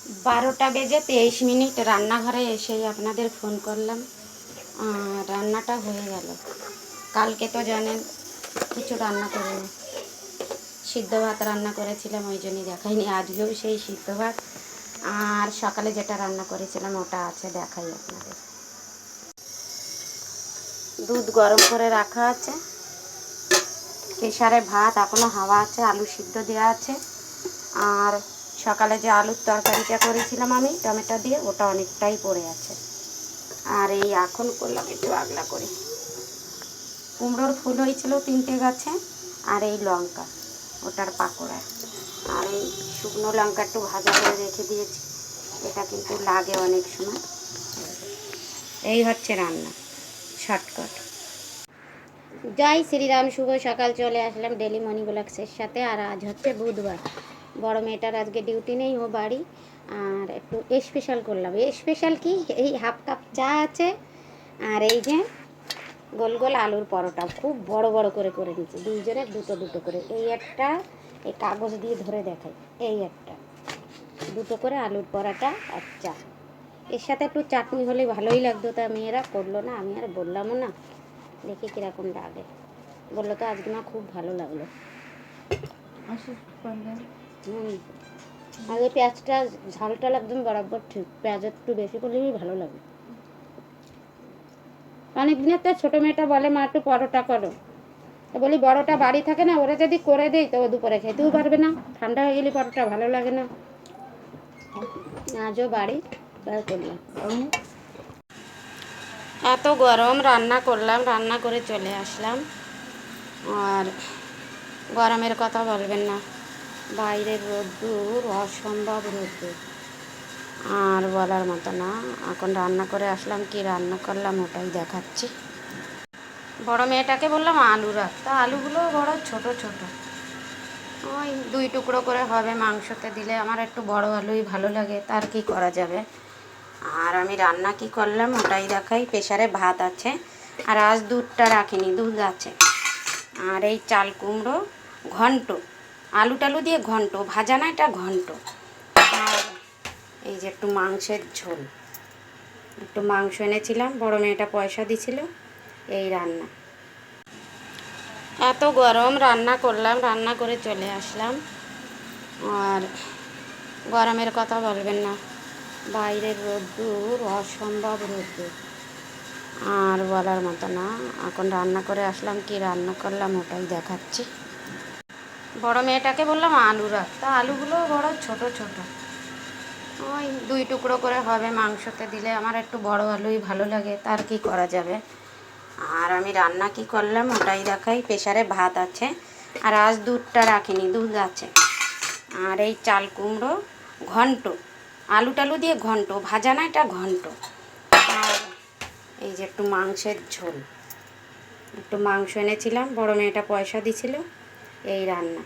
12টা বেজে 23 মিনিট রান্নাঘরে এসেই আপনাদের ফোন করলাম। রান্নাটা হয়ে গেল। কালকে তো জানেন কিছু রান্না করিনি, সিদ্ধ ভাত রান্না করেছিলাম, ওই জন্যই দেখাইনি। আজকেও সেই সিদ্ধ ভাত আর সকালে যেটা রান্না করেছিলাম ওটা আছে, দেখাই আপনাদের। দুধ গরম করে রাখা আছে, প্রেসারে ভাত এখনও হাওয়া আছে, আলু সিদ্ধ দেওয়া আছে। আর সকালে যে আলুর তরকারিটা করেছিলাম আমি টমেটো দিয়ে, ওটা অনেকটাই পড়ে আছে। আর এই এখন করলাম একটু আগলা করে, কুমড়োর ফুল হয়েছিল 3টে গাছে, আর এই লঙ্কা ওটার পাকোড়া, আর এই শুকনো লঙ্কা একটু ভাজা করে রেখে দিয়েছি, এটা কিন্তু লাগে অনেক সময়। এই হচ্ছে রান্না, শর্টকাট। জয় শ্রীরাম, শুভ সকাল। চলে আসলাম ডেলি মর্নিং ব্লগসের সাথে। আর আজ হচ্ছে বুধবার, বড় মেয়েটার আজকে ডিউটি নেই, ও বাড়ি। আর একটু স্পেশাল করলাম। স্পেশাল কি, এই হাফ কাপ চা আছে, আর এই যে গোল গোল আলুর পরোটা খুব বড় বড় করে করে নিচ্ছি, দুইজনের দুটো দুটো করে। এই একটা, এই কাগজ দিয়ে ধরে দেখাই, এই একটা, দুটো করে আলুর পরোটা আর চা। এর সাথে একটু চাটনি হলে ভালোই লাগতো, তা মেয়েরা করলো না, আমি আর বললামও না। দেখি কীরকম লাগে। বললো তো আজকে না খুব ভালো লাগলো। আগে পেঁয়াজটা ঝালটাল একদম বরাবর ঠিক, পেঁয়াজ একটু বেশি করলেই ভালো লাগে। অনেক দিনের তো ছোটো মেয়েটা বলে মা একটু পরোটা করো, তো বলি বড়টা বাড়ি থাকে না, ওরা যদি করে দেয় তো দুপুরে খেতেও পারবে না, ঠান্ডা হয়ে গেলে পরোটা ভালো লাগে না। আজও বাড়ি তাই করলাম। এত গরম, রান্না করলাম, রান্না করে চলে আসলাম। আর গরমের কথা বলবেন না, বাইরের রোদ্দুর অসম্ভব রোদ্দুর, আর বলার মতো না। এখন রান্না করে আসলাম, কি রান্না করলাম ওটাই দেখাচ্ছি। বড় মেয়েটাকে বললাম আলু রাখতে, আলুগুলো বড় ছোট ছোট, ওই 2 টুকরো করে হবে, মাংসতে দিলে আমার একটু বড় আলুই ভালো লাগে, তার কি করা যাবে। আর আমি রান্না কি করলাম ওটাই দেখাই। প্রেসারে ভাত আছে, আর আজ দুধটা রাখিনি, দুধ আছে। আর এই চাল কুমড়ো ঘন্ট, আলু টালু দিয়ে ঘন্ট, ভাজা না, এটা ঘন্ট। আর এই যে একটু মাংসের ঝোল, একটু মাংস এনেছিলাম, বড় মেয়েটা পয়সা দিছিল। এই রান্না, এত গরম, রান্না করলাম, রান্না করে চলে আসলাম। আর গরমের কথা বলবেন না, বাইরের রোদ্দুর অসম্ভব রোদ্দুর, আর বলার মতো না। এখন রান্না করে আসলাম, কি রান্না করলাম ওটাই দেখাচ্ছি। বড় মেয়েটাকে বললাম আলু রাখতে, আলুগুলো বড় ছোট ছোট, ওই 2 টুকরো করে হবে, মাংসতে দিলে আমার একটু বড় আলুই ভালো লাগে, তার কি করা যাবে। আর আমি রান্না কি করলাম ওটাই দেখাই। প্রেসারে ভাত আছে, আর আজ দুধটা রাখিনি, দুধ আছে। আর এই চাল কুমড়ো ঘন্ট, আলু টালু দিয়ে ঘন্ট, ভাজা না, এটা ঘন্ট। আর এই যে একটু মাংসের ঝোল, একটু মাংস এনেছিলাম, বড় মেয়েটা পয়সা দিছিল। এই রান্না।